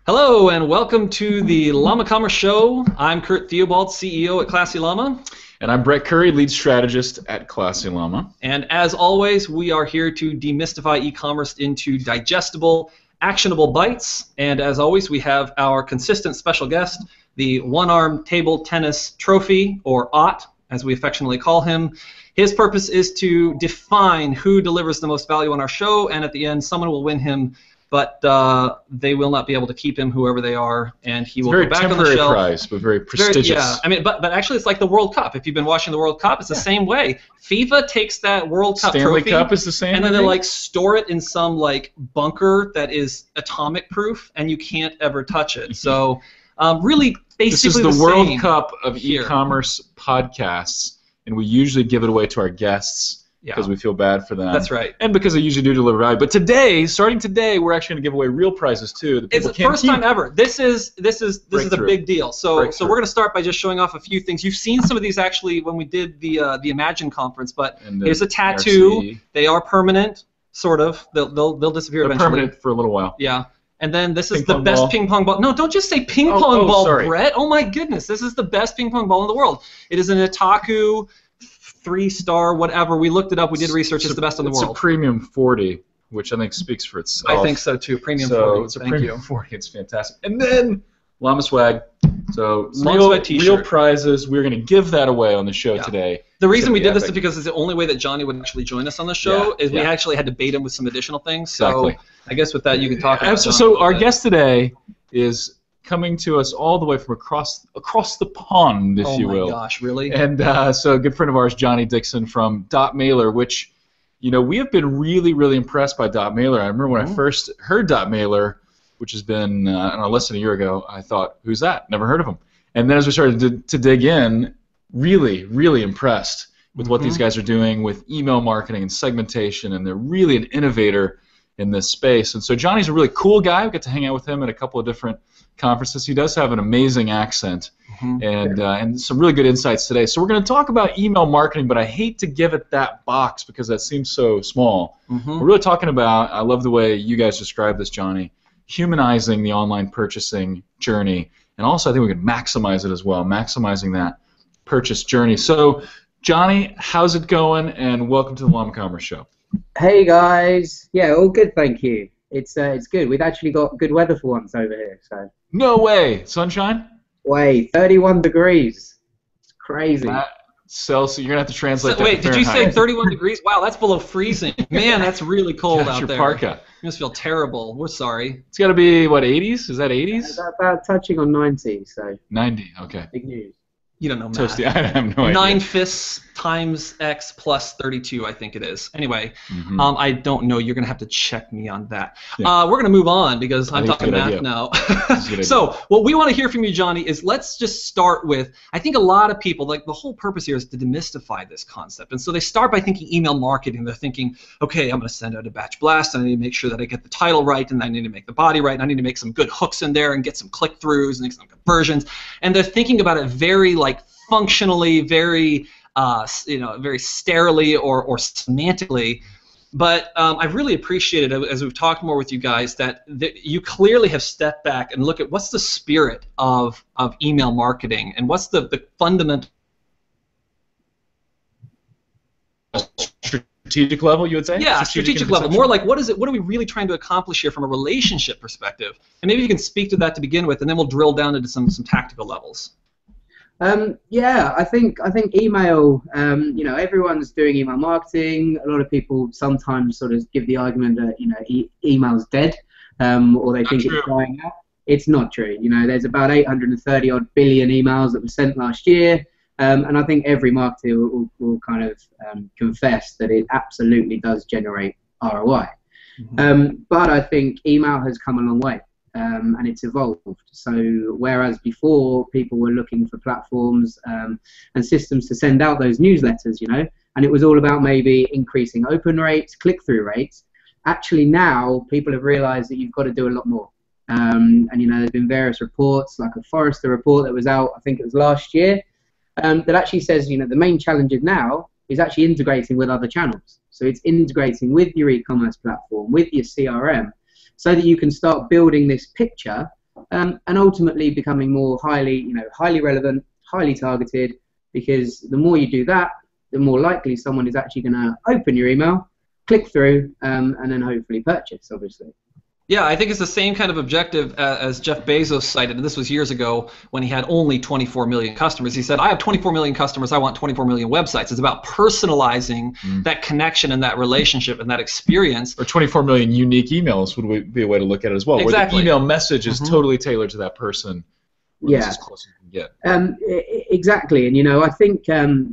Hello and welcome to the Llama Commerce Show. I'm Kurt Theobald, CEO at Classy Llama. And I'm Brett Curry, lead strategist at Classy Llama. And as always, we are here to demystify e-commerce into digestible, actionable bites. And as always, we have our consistent special guest, the one-arm table tennis trophy, or OTT, as we affectionately call him. His purpose is to define who delivers the most value on our show, and at the end, someone will win him, but they will not be able to keep him, whoever they are, and he will go back on the shelf. Very temporary prize, but very prestigious. Yeah, I mean, but actually, it's like the World Cup. If you've been watching the World Cup, it's the same way. FIFA takes that World Cup Stanley trophy, Cup is the same, and then they like store it in some like bunker that is atomic proof, and you can't ever touch it. So, really, basically, this is the World same Cup of e-commerce podcasts, and we usually give it away to our guests. Because we feel bad for them. That's right. And because they usually do deliver value. But today, starting today, we're actually going to give away real prizes too. It's the first time ever. This is a big deal. So we're going to start by just showing off a few things. You've seen some of these actually when we did the Imagine conference. But here's a tattoo. RC. They are permanent, sort of. They'll disappear They're eventually. permanent for a little while. Yeah. And then this is the best ping pong ball. No, don't just say ping pong ball, sorry. Brett. Oh my goodness, this is the best ping pong ball in the world. It is an Otaku 3-star, whatever. We looked it up. We did research. It's the best in the world. It's a premium 40, which I think speaks for itself. I think so too. Premium 40. It's a premium 40. It's fantastic. And then Llama Swag. So real prizes. We're going to give that away on the show today. The reason we did this is because it's the only way that Johnny would actually join us on the show. We actually had to bait him with some additional things. So I guess with that you can talk about So our guest today is coming to us all the way from across the pond, if you will. Oh my gosh, really? And so a good friend of ours, Johnny Dixon from Dotmailer, which, you know, we have been really, really impressed by Dotmailer. I remember when I first heard Dotmailer, which has been, I don't know, less than a year ago, I thought, who's that? Never heard of him. And then as we started to dig in, really, really impressed with what these guys are doing with email marketing and segmentation, and they're really an innovator in this space. And so Johnny's a really cool guy. We get to hang out with him at a couple of different conferences. He does have an amazing accent and some really good insights today. So we're going to talk about email marketing, but I hate to give it that box because that seems so small. We're really talking about, I love the way you guys describe this, Johnny, humanizing the online purchasing journey. And also I think we could maximize it as well, maximizing that purchase journey. So Johnny, how's it going? And welcome to the Llama Commerce Show. Hey guys, yeah, all good, thank you. It's good. We've actually got good weather for once over here. So. No way, sunshine? Wait, 31 degrees. It's crazy. Celsius. You're gonna have to translate that. Wait, did you say 31 degrees? Wow, that's below freezing. Man, that's really cold out your there. Parka. You must feel terrible. We're sorry. It's got to be what, 80s? Is that 80s? About touching on 90. So. 90. Okay. Big news. You don't know math. Toasty, I have no idea. 9 fifths times x plus 32, I think it is. Anyway, I don't know. You're going to have to check me on that. Yeah. We're going to move on because I'm talking math now. So what we want to hear from you, Johnny, is let's just start with, I think a lot of people, like the whole purpose here is to demystify this concept. And so they start by thinking email marketing. They're thinking, okay, I'm going to send out a batch blast. I need to make sure that I get the title right, and I need to make the body right, and I need to make some good hooks in there and get some click-throughs and some conversions. And they're thinking about it very like functionally, very very sterilely or semantically. But I've really appreciated, as we've talked more with you guys, that you clearly have stepped back and look at what's the spirit of email marketing and what's the fundamental strategic level, you would say? Yeah, strategic level. More like what are we really trying to accomplish here from a relationship perspective? And maybe you can speak to that to begin with, and then we'll drill down into some tactical levels. Yeah, I think email. Everyone's doing email marketing. A lot of people sometimes sort of give the argument that email's dead, or they think it's dying out. It's not true. There's about 830 odd billion emails that were sent last year, and I think every marketer will kind of confess that it absolutely does generate ROI. But I think email has come a long way. And it's evolved. So whereas before people were looking for platforms and systems to send out those newsletters, and it was all about maybe increasing open rates, click-through rates, actually now people have realized that you've got to do a lot more. And there's been various reports, like a Forrester report that was out, I think it was last year, that actually says, the main challenge now is actually integrating with other channels. So it's integrating with your e-commerce platform, with your CRM, so that you can start building this picture and ultimately becoming more highly relevant, highly targeted, because the more you do that, the more likely someone is actually going to open your email, click through, and then hopefully purchase, obviously. Yeah, I think it's the same kind of objective as Jeff Bezos cited, and this was years ago when he had only 24 million customers. He said, I have 24 million customers, I want 24 million websites. It's about personalizing that connection and that relationship and that experience. Or 24 million unique emails would be a way to look at it as well, exactly. where the email message is totally tailored to that person. Yeah, as close as you can get. Exactly, and I think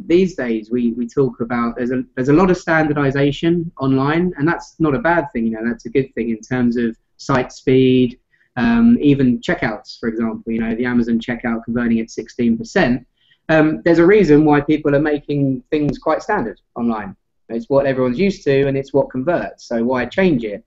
these days we talk about there's a lot of standardization online, and that's not a bad thing. That's a good thing in terms of site speed, even checkouts, for example. The Amazon checkout converting at 16%. There's a reason why people are making things quite standard online. It's what everyone's used to, and it's what converts. So why change it?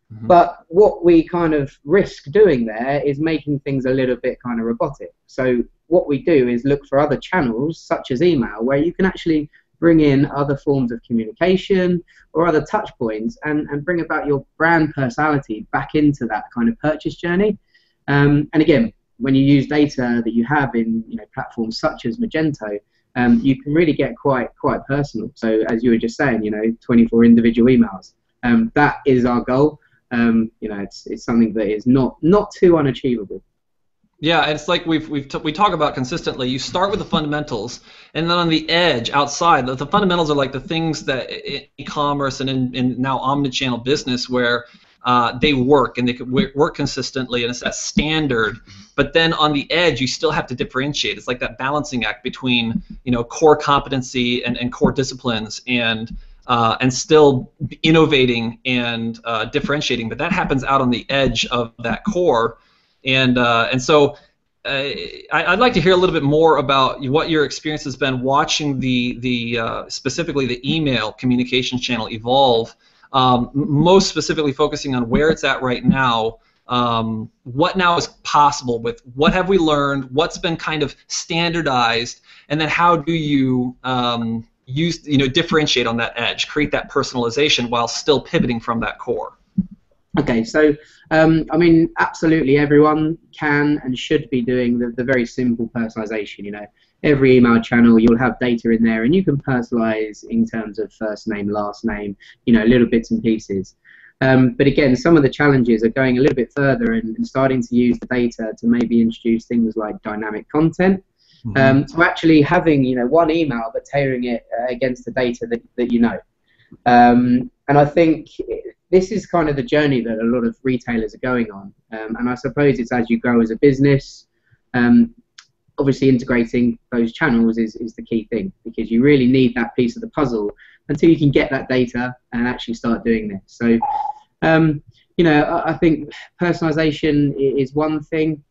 But what we kind of risk doing there is making things a little bit kind of robotic. So what we do is look for other channels, such as email, where you can actually bring in other forms of communication or other touch points and bring about your brand personality back into that kind of purchase journey. And again, when you use data that you have in platforms such as Magento, you can really get quite personal. So as you were just saying, 24 individual emails. That is our goal. It's something that is not too unachievable. Yeah, it's like we talk about consistently. You start with the fundamentals, and then on the edge, outside, the fundamentals are like the things that in e-commerce and in now omnichannel business where they work and they could work consistently, and it's that standard. But then on the edge, you still have to differentiate. It's like that balancing act between core competency and core disciplines and still innovating and differentiating. But that happens out on the edge of that core. And so I'd like to hear a little bit more about what your experience has been watching specifically the email communication channel evolve, most specifically focusing on where it's at right now, what now is possible with what have we learned, what's been kind of standardized, and then how do you differentiate on that edge, create that personalization while still pivoting from that core. Okay, so absolutely everyone can and should be doing the very simple personalization. Every email channel, you'll have data in there, and you can personalize in terms of first name, last name, little bits and pieces. But again, some of the challenges are going a little bit further and starting to use the data to maybe introduce things like dynamic content. So actually having one email but tailoring it against the data that you know. And I think this is kind of the journey that a lot of retailers are going on, and I suppose it's as you grow as a business, obviously integrating those channels is the key thing, because you really need that piece of the puzzle until you can get that data and actually start doing this. So I think personalization is one thing,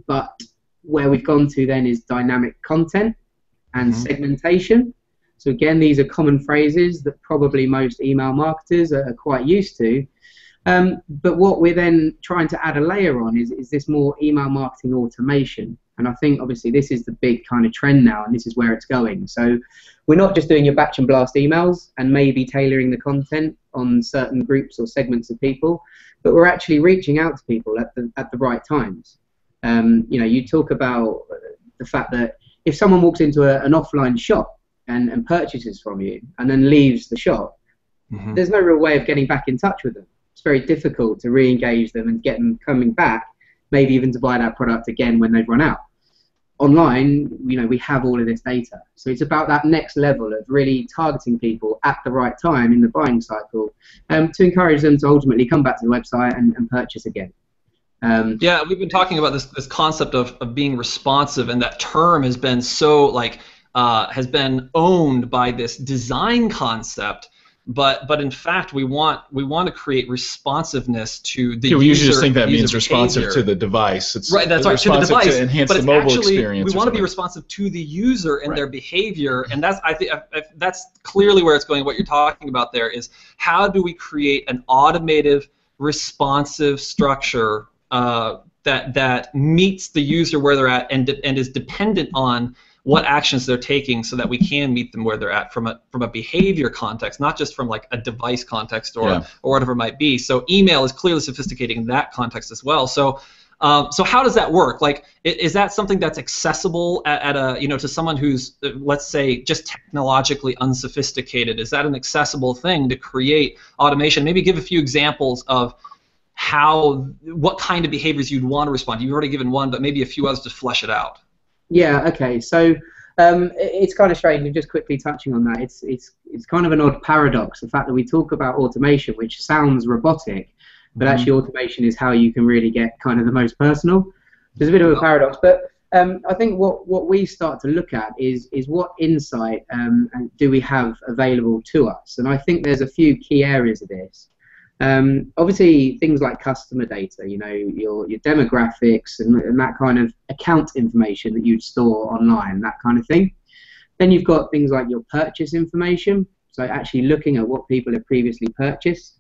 but where we've gone to then is dynamic content and segmentation. So again, these are common phrases that probably most email marketers are quite used to. But what we're then trying to add a layer on is this more email marketing automation. And I think obviously this is the big kind of trend now, and this is where it's going. So we're not just doing your batch and blast emails and maybe tailoring the content on certain groups or segments of people, but we're actually reaching out to people at the right times. You talk about the fact that if someone walks into an offline shop and purchases from you and then leaves the shop, there's no real way of getting back in touch with them. It's very difficult to re-engage them and get them coming back, maybe even to buy that product again when they've run out. Online, we have all of this data. So it's about that next level of really targeting people at the right time in the buying cycle, to encourage them to ultimately come back to the website and purchase again. Yeah, we've been talking about this concept of being responsive, and that term has been so has been owned by this design concept, but in fact we want to create responsiveness to the user. We usually just think that means responsive behavior. To the device. It's right, that's right, to the device, to enhance but the it's mobile actually, experience. We want to be responsive to the user and their behavior, and I think that's clearly where it's going. What you're talking about there is how do we create an automated, responsive structure that meets the user where they're at and is dependent on what actions they're taking, so that we can meet them where they're at from a behavior context, not just from like a device context or whatever it might be. So email is clearly sophisticated in that context as well. So So how does that work? Like, is that something that's accessible at a, to someone who's, let's say, just technologically unsophisticated? Is that an accessible thing to create automation? Maybe give a few examples of what kind of behaviors you'd want to respond. You've already given one, but maybe a few others to flesh it out. Yeah. Okay. So it's kind of strange, and just quickly touching on that, it's kind of an odd paradox, the fact that we talk about automation, which sounds robotic, but actually automation is how you can really get kind of the most personal. There's a bit of a paradox, but I think what we start to look at is what insight do we have available to us, and I think there's a few key areas of this. Obviously, things like customer data, your demographics and that kind of account information that you'd store online, that kind of thing. Then you've got things like your purchase information, so actually looking at what people have previously purchased.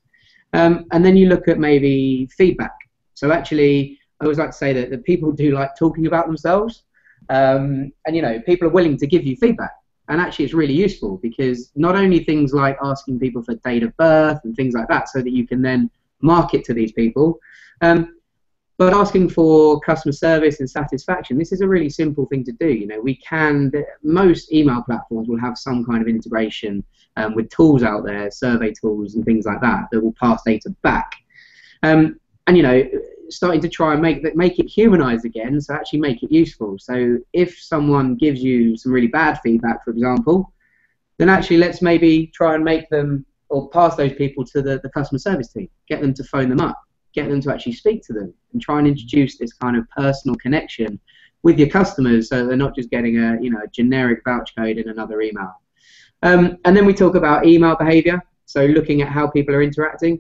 And then you look at maybe feedback. So actually, I always like to say that people do like talking about themselves, and people are willing to give you feedback. And actually, it's really useful, because not only things like asking people for date of birth and things like that, so that you can then market to these people, but asking for customer service and satisfaction. This is a really simple thing to do. Most email platforms will have some kind of integration with tools out there, survey tools and things like that, that will pass data back. Starting to try and make it humanized again, so actually make it useful. So if someone gives you some really bad feedback, for example, then actually let's maybe try and make them, or pass those people to the customer service team, get them to phone them up, get them to actually speak to them, and try and introduce this kind of personal connection with your customers, so they're not just getting a generic voucher code in another email. And then we talk about email behavior, so looking at how people are interacting.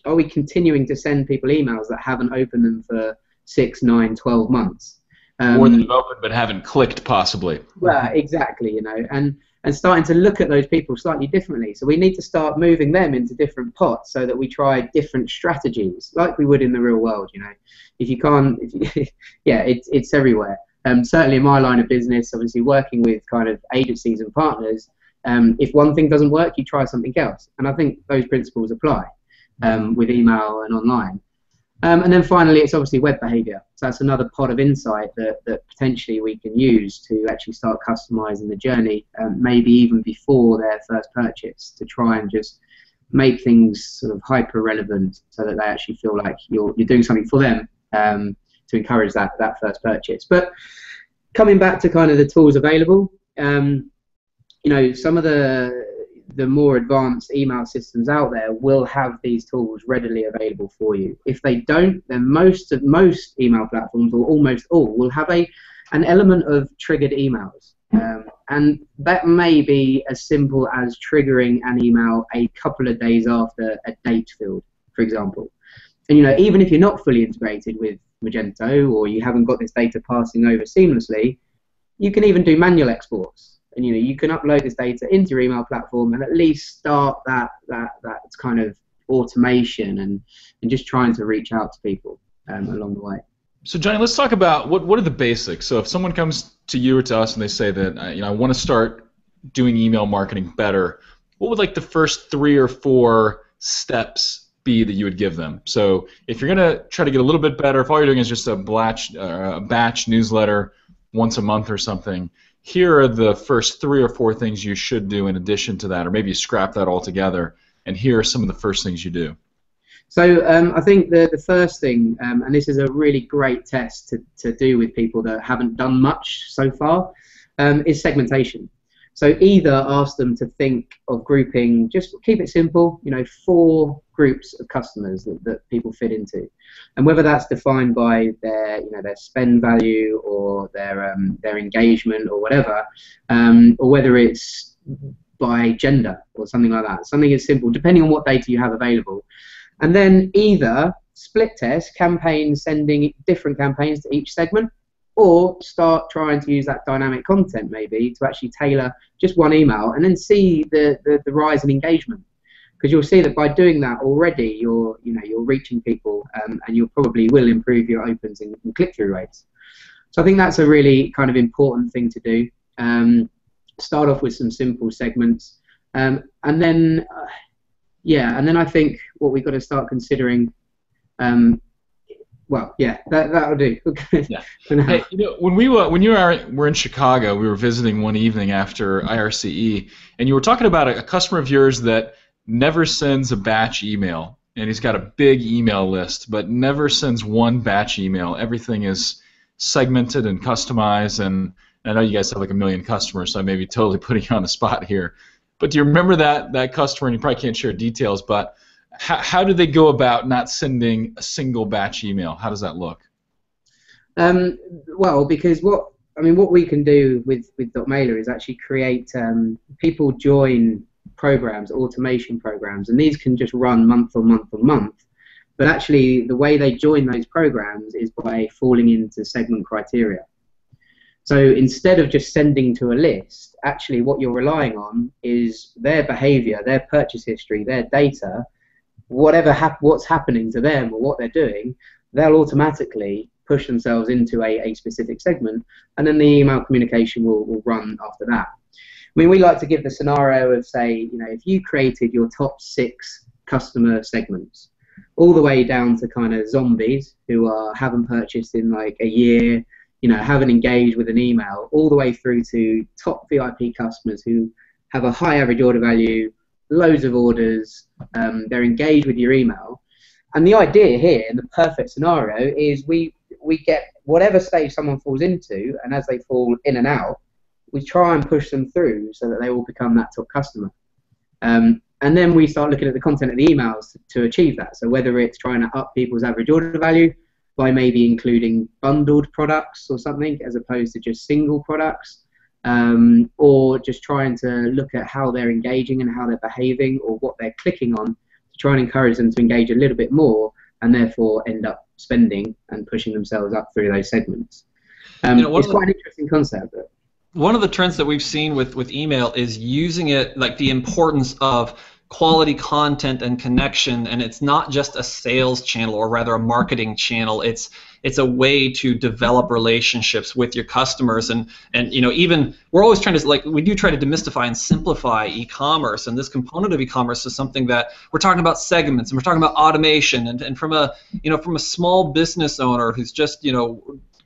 Are we continuing to send people emails that haven't opened them for 6, 9, 12 months? Or that have opened but haven't clicked, possibly. Well, exactly, and starting to look at those people slightly differently. So we need to start moving them into different pots, so that we try different strategies, like we would in the real world. If you can't, it's everywhere. Certainly in my line of business, obviously working with kind of agencies and partners, if one thing doesn't work, you try something else. And I think those principles apply with email and online. And then finally, it's obviously web behavior. So that's another pot of insight that potentially we can use to actually start customizing the journey, maybe even before their first purchase, to try and just make things sort of hyper relevant, so that they actually feel like you're doing something for them, to encourage that first purchase. But coming back to kind of the tools available, some of the more advanced email systems out there will have these tools readily available for you. If they don't, then most email platforms, or almost all, will have an element of triggered emails. And that may be as simple as triggering an email a couple of days after a date field, for example. And even if you're not fully integrated with Magento, or you haven't got this data passing over seamlessly, you can even do manual exports. And you can upload this data into your email platform and at least start that kind of automation and just trying to reach out to people along the way. So Johnny, let's talk about what are the basics. So if someone comes to you or to us and they say that I want to start doing email marketing better, what would the first 3 or 4 steps be that you would give them? So if you're going to try to get a little bit better, if all you're doing is just a batch newsletter once a month or something, here are the first 3 or 4 things you should do in addition to that, or maybe you scrap that altogether, and here are some of the first things you do. So I think the first thing, and this is a really great test to do with people that haven't done much so far, is segmentation. So either ask them to think of grouping, just keep it simple, 4 groups of customers that people fit into, and whether that's defined by their spend value or their engagement or whatever, or whether it's by gender or something like that. Something as simple, depending on what data you have available, and then either split test campaigns, sending different campaigns to each segment, or start trying to use that dynamic content maybe to actually tailor just one email, and then see the rise in engagement. Because you'll see that by doing that already, you're reaching people, and you probably will improve your opens and click-through rates. So I think that's a really kind of important thing to do. Start off with some simple segments, and then I think what we've got to start considering Well, yeah, that'll do. Yeah. Hey, when we're in Chicago, we were visiting one evening after IRCE, and you were talking about a customer of yours that never sends a batch email, and he's got a big email list, but never sends one batch email. Everything is segmented and customized, and I know you guys have like 1 million customers, so I may be totally putting you on the spot here. But do you remember that customer? And you probably can't share details, but how do they go about not sending a single batch email? How does that look? Well, because what we can do with Dotmailer is actually create people join programs, automation programs, and these can just run month on month on month. But actually, the way they join those programs is by falling into segment criteria. So instead of just sending to a list, actually what you're relying on is their behavior, their purchase history, their data, what's happening to them or what they're doing, they'll automatically push themselves into a specific segment, and then the email communication will run after that. I mean, we like to give the scenario of, say, if you created your top 6 customer segments, all the way down to kind of zombies who haven't purchased in like a year, haven't engaged with an email, all the way through to top VIP customers who have a high average order value, loads of orders, they're engaged with your email. And the idea here, in the perfect scenario, is we get whatever stage someone falls into, and as they fall in and out, we try and push them through so that they will become that top customer. And then we start looking at the content of the emails to achieve that. So whether it's trying to up people's average order value by maybe including bundled products or something as opposed to just single products, or just trying to look at how they're engaging and how they're behaving or what they're clicking on to try and encourage them to engage a little bit more and therefore end up spending and pushing themselves up through those segments. It's quite an interesting concept. But one of the trends that we've seen with email is using it, like the importance of quality content and connection, and it's not just a sales channel or rather a marketing channel. It's a way to develop relationships with your customers, and even we're always trying to we do try to demystify and simplify e-commerce, and this component of e-commerce is something that we're talking about segments, and we're talking about automation, and from a small business owner who's just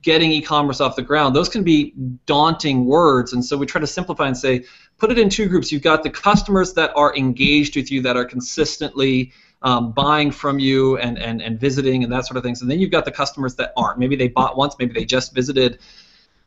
getting e-commerce off the ground, those can be daunting words, and so we try to simplify and say, put it in 2 groups. You've got the customers that are engaged with you, that are consistently buying from you and visiting and that sort of things, and then you've got the customers that aren't. Maybe they bought once, maybe they just visited,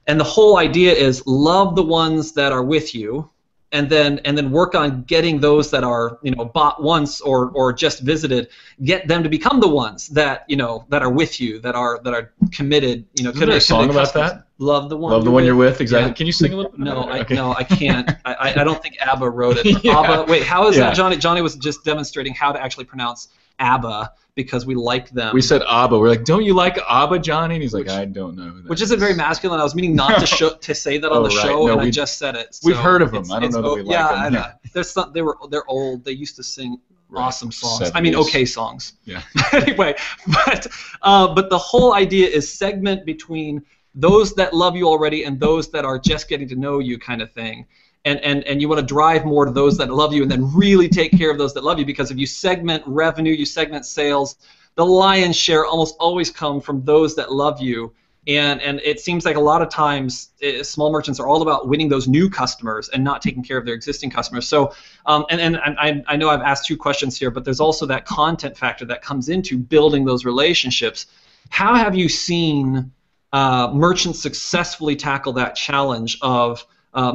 and the whole idea is love the ones that are with you, and then work on getting those that are bought once or just visited, get them to become the ones that that are with you, that are committed. Isn't there a song about that? Love the one. Love the one you're with. Exactly. Yeah. Can you sing a little? No, I can't. I don't think ABBA wrote it. Yeah. ABBA. Wait, how is that, Johnny? Johnny was just demonstrating how to actually pronounce ABBA because we like them. We said ABBA. We're like, don't you like ABBA, Johnny? And he's like, I don't know. Which isn't very masculine. I was meaning not to say that on the show, and I just said it. So we've heard of them. I don't know that we like them. Yeah, I know. They're old. They used to sing awesome songs. 70s. I mean, okay songs. Yeah. Anyway, but the whole idea is segment between those that love you already and those that are just getting to know you, kind of thing. And you want to drive more to those that love you and then really take care of those that love you, because if you segment revenue, you segment sales, the lion's share almost always come from those that love you. And it seems like a lot of times small merchants are all about winning those new customers and not taking care of their existing customers. So and I know I've asked 2 questions here, but there's also that content factor that comes into building those relationships. How have you seen merchants successfully tackle that challenge of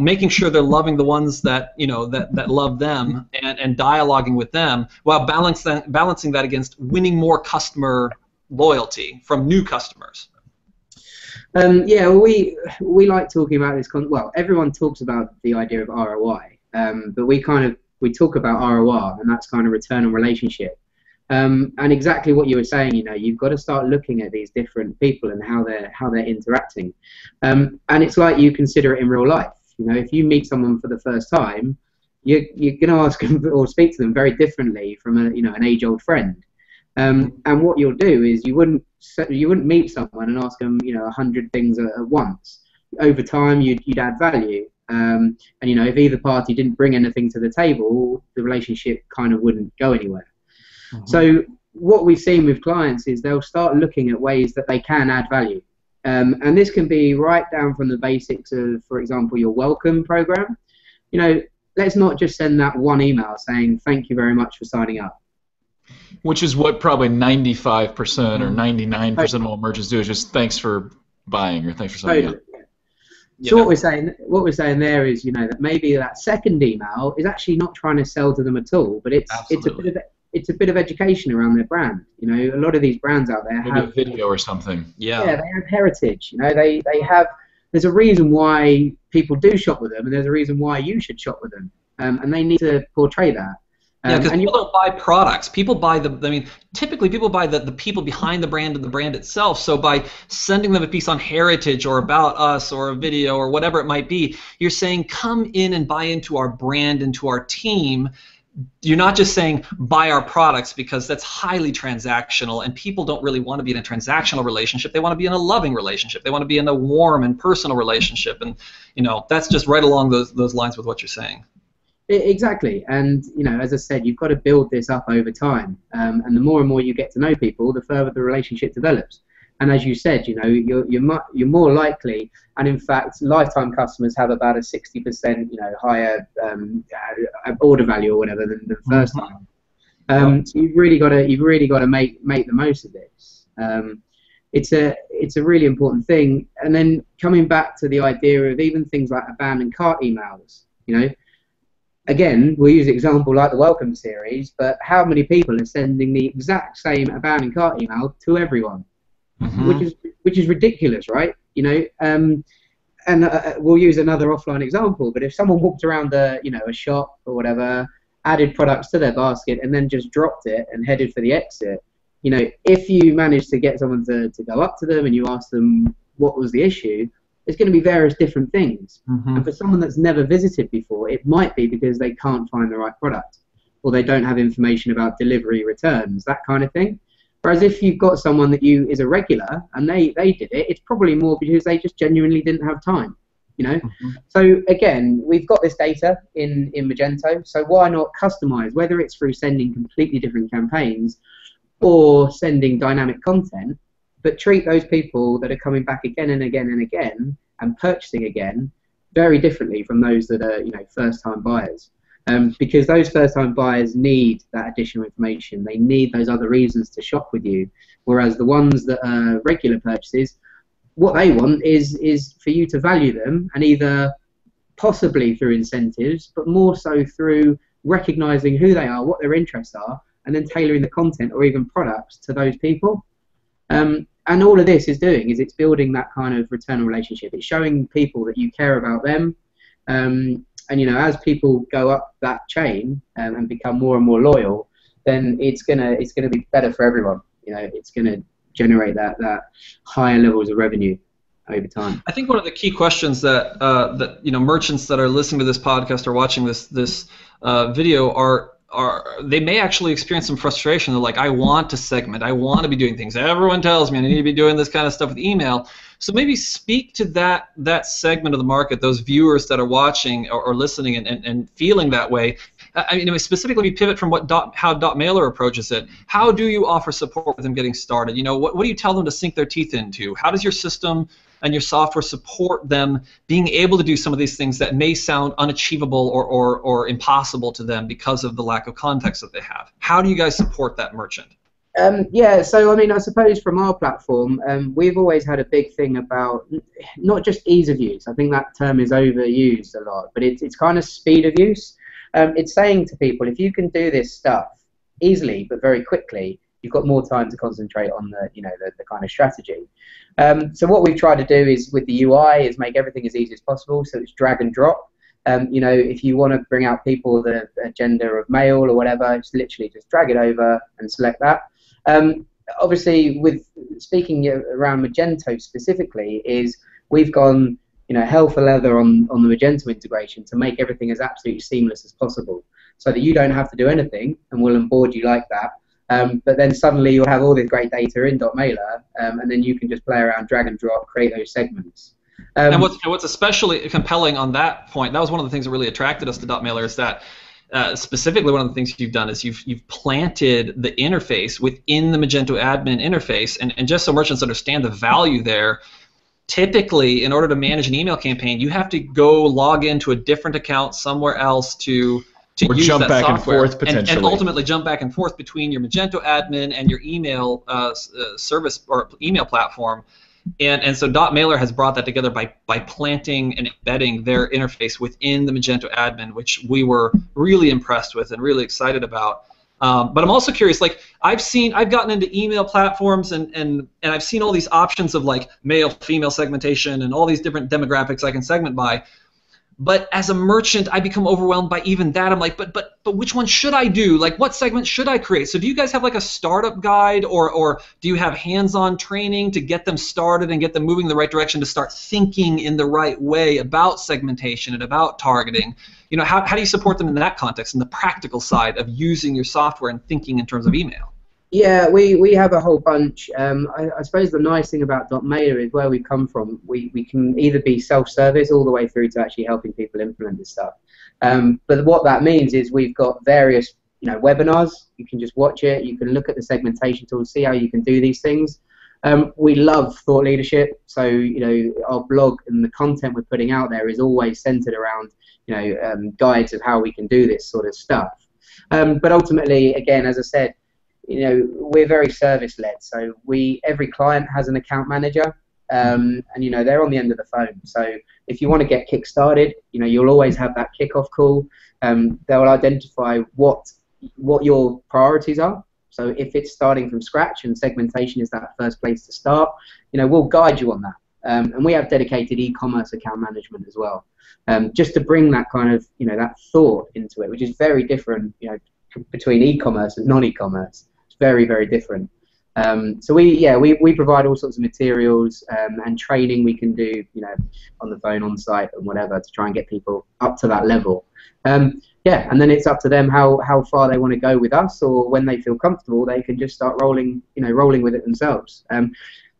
making sure they're loving the ones that that love them and dialoguing with them while balancing that against winning more customer loyalty from new customers? Yeah, well, we like talking about this. Well, everyone talks about the idea of ROI, but we talk about ROR, and that's kind of return on relationship. And exactly what you were saying, you've got to start looking at these different people and how they're interacting. And it's like you consider it in real life. If you meet someone for the first time, you're going to ask them or speak to them very differently from an age-old friend. And what you'll do is you wouldn't meet someone and ask them 100 things at once. Over time, you'd add value. And if either party didn't bring anything to the table, the relationship kind of wouldn't go anywhere. Mm-hmm. So what we've seen with clients is they'll start looking at ways that they can add value. And this can be right down from the basics of, for example, your welcome program. Let's not just send that one email saying, thank you very much for signing up. Which is what probably 95% or 99% of all merchants do, is just thanks for buying or thanks for signing up. So what we're saying there is, that maybe that second email is actually not trying to sell to them at all, but it's a bit of education around their brand. A lot of these brands out there have a video or something. Yeah, they have heritage. They have. There's a reason why people do shop with them, and there's a reason why you should shop with them, and they need to portray that. Because people don't buy products. People buy typically people buy the people behind the brand and the brand itself. So by sending them a piece on heritage or about us or a video or whatever it might be, you're saying come in and buy into our brand, into our team. You're not just saying buy our products, because that's highly transactional, and people don't really want to be in a transactional relationship. They want to be in a loving relationship. They want to be in a warm and personal relationship, and that's just right along those lines with what you're saying. Exactly, and as I said, you've got to build this up over time, and the more and more you get to know people, the further the relationship develops. And as you said, you're more likely, and in fact, lifetime customers have about a 60% higher order value or whatever than the first time. So you've really got to make the most of this. It's a really important thing. And then coming back to the idea of even things like abandoned cart emails, again, we'll use an example like the welcome series, but how many people are sending the exact same abandoned cart email to everyone? Which is ridiculous, right? And we'll use another offline example. But if someone walked around a shop or whatever, added products to their basket, and then just dropped it and headed for the exit, if you manage to get someone to go up to them and you ask them what was the issue, there's going to be various different things. And for someone that's never visited before, it might be because they can't find the right product, or they don't have information about delivery, returns, that kind of thing. Whereas if you've got someone that is a regular and they did it, it's probably more because they just genuinely didn't have time, So again, we've got this data in Magento, so why not customize, whether it's through sending completely different campaigns or sending dynamic content, but treat those people that are coming back again and again and again and purchasing again very differently from those that are first-time buyers. Because those first-time buyers need that additional information. They need those other reasons to shop with you. Whereas the ones that are regular purchases, what they want is for you to value them, and either possibly through incentives, but more so through recognizing who they are, what their interests are, and then tailoring the content or even products to those people. And all of this is doing is it's building that kind of return relationship. It's showing people that you care about them. And as people go up that chain and become more and more loyal, then it's gonna be better for everyone. It's gonna generate that higher levels of revenue over time. I think one of the key questions that merchants that are listening to this podcast or watching this video are they may actually experience some frustration. They're like, I want to segment. I want to be doing things. Everyone tells me I need to be doing this kind of stuff with email. So maybe speak to that segment of the market, those viewers that are watching or listening and feeling that way. Specifically, we pivot from how Dotmailer approaches it. How do you offer support with them getting started? What do you tell them to sink their teeth into? How does your system and your software support them being able to do some of these things that may sound unachievable or impossible to them because of the lack of context that they have? How do you guys support that merchant? So I suppose from our platform, we've always had a big thing about not just ease of use. I think that term is overused a lot, but it's kind of speed of use. It's saying to people, if you can do this stuff easily but very quickly, you've got more time to concentrate on the kind of strategy. So what we've tried to do is with the UI is make everything as easy as possible. So it's drag and drop. If you want to bring out people the agenda of mail or whatever, it's literally just drag it over and select that. Obviously, with speaking around Magento specifically, is we've gone hell for leather on the Magento integration to make everything as absolutely seamless as possible, so that you don't have to do anything, and we'll onboard you like that. But then suddenly you'll have all this great data in Dotmailer, and then you can just play around, drag and drop, create those segments. And what's especially compelling on that point, that was one of the things that really attracted us to Dotmailer, is that specifically, one of the things you've done is you've planted the interface within the Magento admin interface, and just so merchants understand the value there. Typically, in order to manage an email campaign, you have to go log into a different account somewhere else to or use jump that back software, and forth potentially, and ultimately jump back and forth between your Magento admin and your email service or email platform. And so Dotmailer has brought that together by planting and embedding their interface within the Magento admin, which we were really impressed with and really excited about. But I'm also curious, like I've gotten into email platforms and I've seen all these options of like male, female segmentation and all these different demographics I can segment by. But as a merchant, I become overwhelmed by even that. I'm like, but which one should I do? Like, what segment should I create? So do you guys have like a startup guide, or do you have hands-on training to get them started and get them moving in the right direction to start thinking in the right way about segmentation and about targeting? You know, how do you support them in that context, in the practical side of using your software and thinking in terms of email? Yeah, we have a whole bunch. I suppose the nice thing about Dotmailer is where we come from. We can either be self-service all the way through to actually helping people implement this stuff. But what that means is we've got various webinars. You can just watch it. You can look at the segmentation tools, see how you can do these things. We love thought leadership. So our blog and the content we're putting out there is always centered around guides of how we can do this sort of stuff. But ultimately, again, as I said, we're very service-led, so every client has an account manager, and they're on the end of the phone. So if you want to get kick-started, you'll always have that kick-off call. They'll identify what your priorities are. So if it's starting from scratch and segmentation is that first place to start, we'll guide you on that. And we have dedicated e-commerce account management as well, just to bring that kind of that thought into it, which is very different, between e-commerce and non-e-commerce. Very, very different. So we provide all sorts of materials and training we can do, on the phone, on site, and whatever, to try and get people up to that level. And then it's up to them how far they want to go with us, or when they feel comfortable, they can just start rolling with it themselves.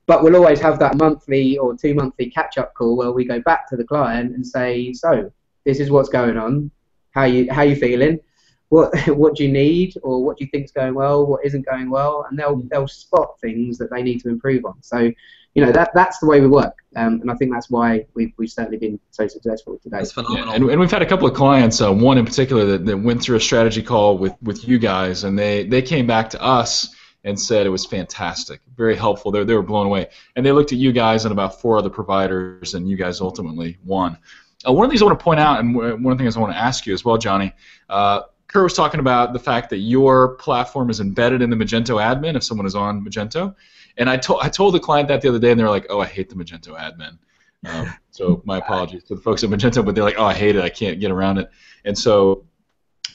But we'll always have that monthly or 2 monthly catch-up call where we go back to the client and say, so this is what's going on. How you feeling? What do you need, or what do you think's going well, what isn't going well, and they'll spot things that they need to improve on. So that's the way we work, and I think that's why we've certainly been so successful today. That's phenomenal. Yeah, and we've had a couple of clients, one in particular that went through a strategy call with you guys, and they came back to us and said it was fantastic, very helpful. They were blown away, and they looked at you guys and about 4 other providers, and you guys ultimately won. One of the things I want to point out, and one of the things I want to ask you as well, Johnny. Kurt was talking about the fact that your platform is embedded in the Magento admin if someone is on Magento, and I told the client that the other day, and they're like, "Oh, I hate the Magento admin." So my apologies to the folks at Magento, but they're like, "Oh, I hate it. I can't get around it." And so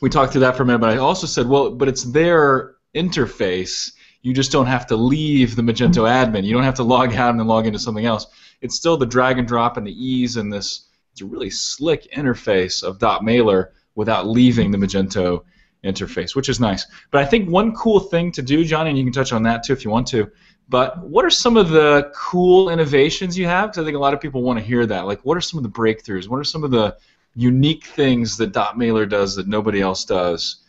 we talked through that for a minute, but I also said, "Well, but it's their interface. You just don't have to leave the Magento admin. You don't have to log out and then log into something else. It's still the drag and drop and the ease and this. It's a really slick interface of Dotmailer without leaving the Magento interface, which is nice. But I think one cool thing to do, Johnny, and you can touch on that too if you want to, but what are some of the cool innovations you have? Because I think a lot of people want to hear that. Like, what are some of the breakthroughs? What are some of the unique things that Dotmailer does that nobody else does,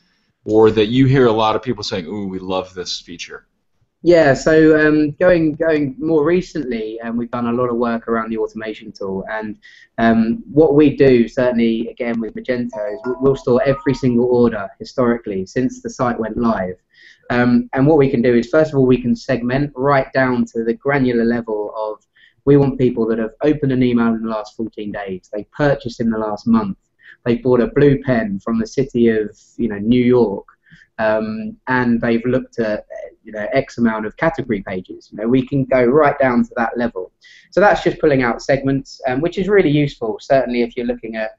or that you hear a lot of people saying, ooh, we love this feature? Yeah, so going more recently, we've done a lot of work around the automation tool, and what we do, certainly again with Magento, is we'll store every single order historically since the site went live. And what we can do is, first of all, we can segment right down to the granular level of, we want people that have opened an email in the last 14 days, they purchased in the last month, they bought a blue pen from the city of New York, and they've looked at X amount of category pages. We can go right down to that level. So that's just pulling out segments, which is really useful. Certainly, if you're looking at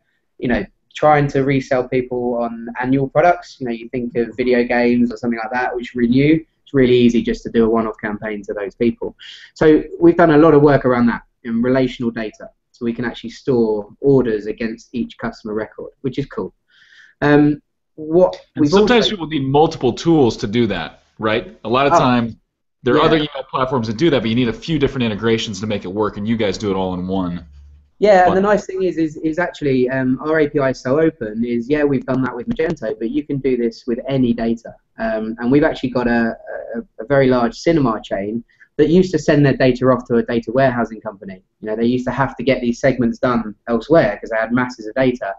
trying to resell people on annual products, you think of video games or something like that, which renew. It's really easy just to do a one-off campaign to those people. So we've done a lot of work around that in relational data, so we can actually store orders against each customer record, which is cool. Sometimes people need multiple tools to do that, right? A lot of times there are other email platforms that do that, but you need a few different integrations to make it work, and you guys do it all in one. Yeah, and the nice thing is actually our API is so open. We've done that with Magento, but you can do this with any data. And we've actually got a very large cinema chain that used to send their data off to a data warehousing company. You know, they used to have to get these segments done elsewhere because they had masses of data,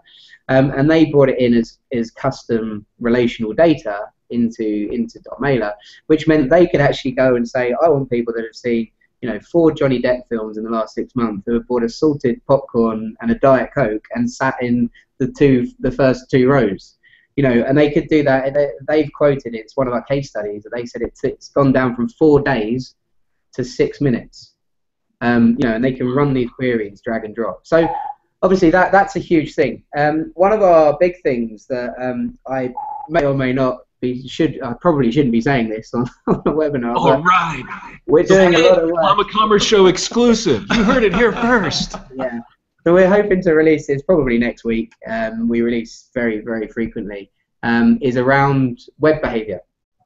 and they brought it in as custom relational data into Dotmailer, which meant they could actually go and say, I want people that have seen 4 Johnny Depp films in the last 6 months who have bought a salted popcorn and a Diet Coke and sat in the first 2 rows. And they could do that. They've quoted it. It's one of our case studies. They said it's gone down from 4 days to 6 minutes. And they can run these queries, drag and drop. So obviously that's a huge thing. One of our big things that I may or may not I probably shouldn't be saying this on a webinar. All right. We're doing a lot of work. I'm a Commerce Show exclusive. You heard it here first. Yeah. So we're hoping to release this probably next week. We release very, very frequently. Is around web behavior.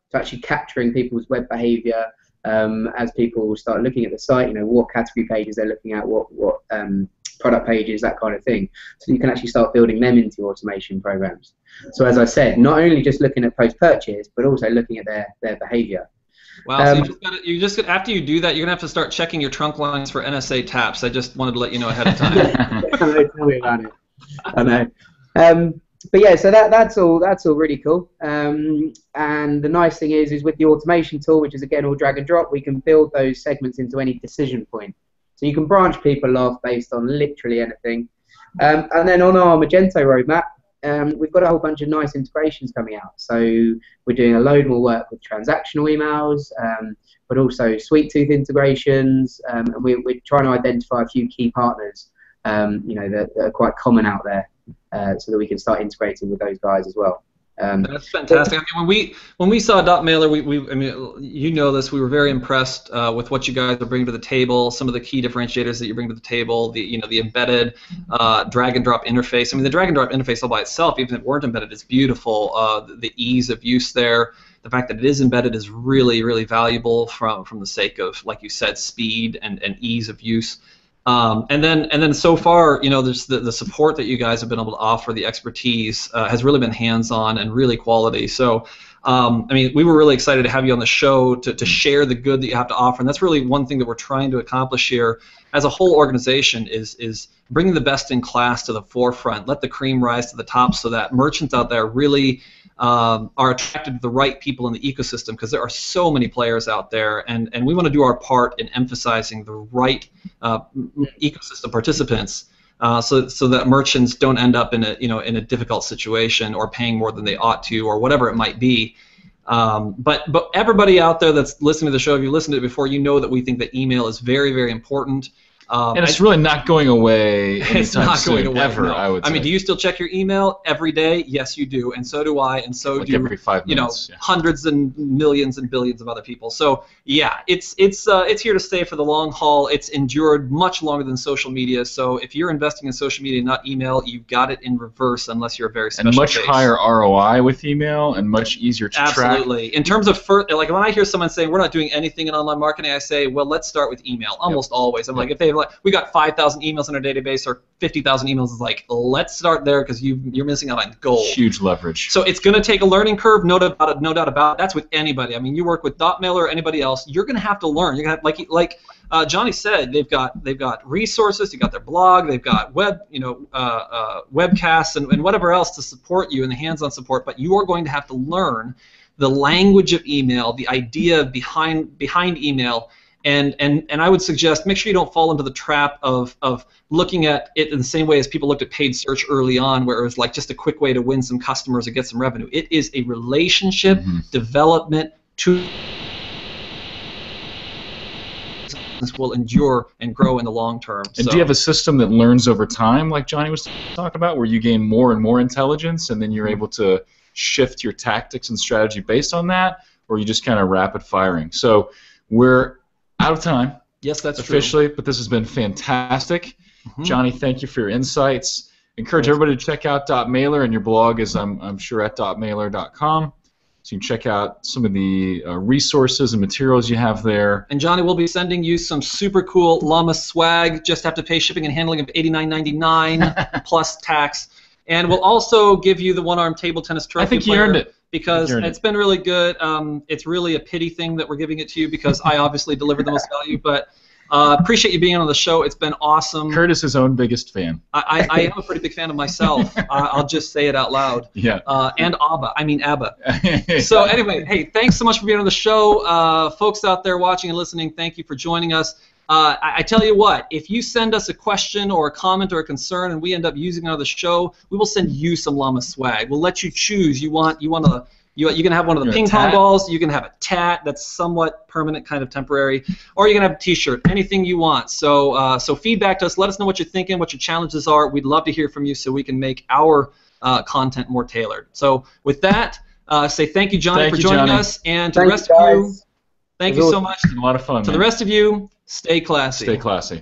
So actually capturing people's web behavior as people start looking at the site. What category pages they're looking at, what product pages, that kind of thing. So you can actually start building them into your automation programs. So as I said, not only just looking at post-purchase, but also looking at their behavior. Wow, so you just after you do that, you're going to have to start checking your trunk lines for NSA taps. I just wanted to let you know ahead of time. Tell me about it. I know. But yeah, so that's all really cool. And the nice thing is with the automation tool, which is again all drag and drop, we can build those segments into any decision point. So you can branch people off based on literally anything. And then on our Magento roadmap, we've got a whole bunch of nice integrations coming out. So we're doing a load more work with transactional emails, but also sweet tooth integrations, and we're trying to identify a few key partners, that are quite common out there, so that we can start integrating with those guys as well. That's fantastic. I mean, when we saw Dotmailer, I mean, this, we were very impressed with what you guys are bringing to the table. Some of the key differentiators that you bring to the table, the embedded drag and drop interface. I mean, the drag and drop interface all by itself, even if it weren't embedded, is beautiful. The ease of use there, the fact that it is embedded is really, really valuable from the sake of, like you said, speed and ease of use. And then so far, there's the support that you guys have been able to offer, the expertise has really been hands-on and really quality. So, I mean, we were really excited to have you on the show to share the good that you have to offer, and that's really one thing that we're trying to accomplish here as a whole organization is bringing the best in class to the forefront, let the cream rise to the top so that merchants out there really are attracted to the right people in the ecosystem, because there are so many players out there, and we want to do our part in emphasizing the right ecosystem participants, so that merchants don't end up in a difficult situation or paying more than they ought to or whatever it might be. But everybody out there that's listening to the show, if you listened to it before, you know that we think that email is very, very important. And it's really not going away anytime it's not soon, going away, ever, no. I would say. I mean, do you still check your email every day? Yes, you do, and so do I, and so like do every 5 minutes, hundreds and millions and billions of other people. So yeah, it's here to stay for the long haul. It's endured much longer than social media. So if you're investing in social media, not email, you've got it in reverse, unless you're a very special and much case. higher ROI with email and much easier to track. Absolutely. In terms of like when I hear someone saying we're not doing anything in online marketing, I say, well, let's start with email. Almost always. I'm like, if they have we got 5,000 emails in our database or 50,000 emails, it's like, let's start there, because you're missing out on gold. Huge leverage. So it's going to take a learning curve, no doubt about it. That's with anybody. I mean, you work with Dotmailer or anybody else, you're going to have to learn. You're going to have, like Johnny said, they've got resources, they've got their blog, they've got webcasts and whatever else to support you in the hands-on support. But you are going to have to learn the language of email, the idea behind email. And I would suggest make sure you don't fall into the trap of looking at it in the same way as people looked at paid search early on, where it was like just a quick way to win some customers or get some revenue. It is a relationship development tool that will endure and grow in the long term. And do you have a system that learns over time, like Johnny was talking about, where you gain more and more intelligence, and then you're able to shift your tactics and strategy based on that, or you just kind of rapid firing? So we're out of time. Yes, that's officially, true. But this has been fantastic. Johnny, thank you for your insights. Encourage everybody to check out Dotmailer, and your blog is, I'm sure, at dotmailer.com. So you can check out some of the resources and materials you have there. And Johnny will be sending you some super cool llama swag. Just have to pay shipping and handling of $89.99 plus tax. And we'll also give you the one-arm table tennis trophy. I think you earned it. Because it's been really good. It's really a pity thing that we're giving it to you because I obviously deliver the most value. But appreciate you being on the show. It's been awesome. Kurt is his own biggest fan. I am a pretty big fan of myself. I'll just say it out loud. Yeah. And ABBA. So anyway, hey, thanks so much for being on the show. Folks out there watching and listening, thank you for joining us. I tell you what, if you send us a question or a comment or a concern and we end up using it on the show, we will send you some llama swag. We'll let you choose. You can have one of the ping pong balls. You can have a tat that's somewhat permanent, kind of temporary, or you can have a T-shirt. Anything you want. So feedback to us. Let us know what you're thinking, what your challenges are. We'd love to hear from you so we can make our content more tailored. So with that, say thank you, Johnny, for joining us, and to the rest of you, thank you so much. It's been a lot of fun. To the rest of you, stay classy. Stay classy.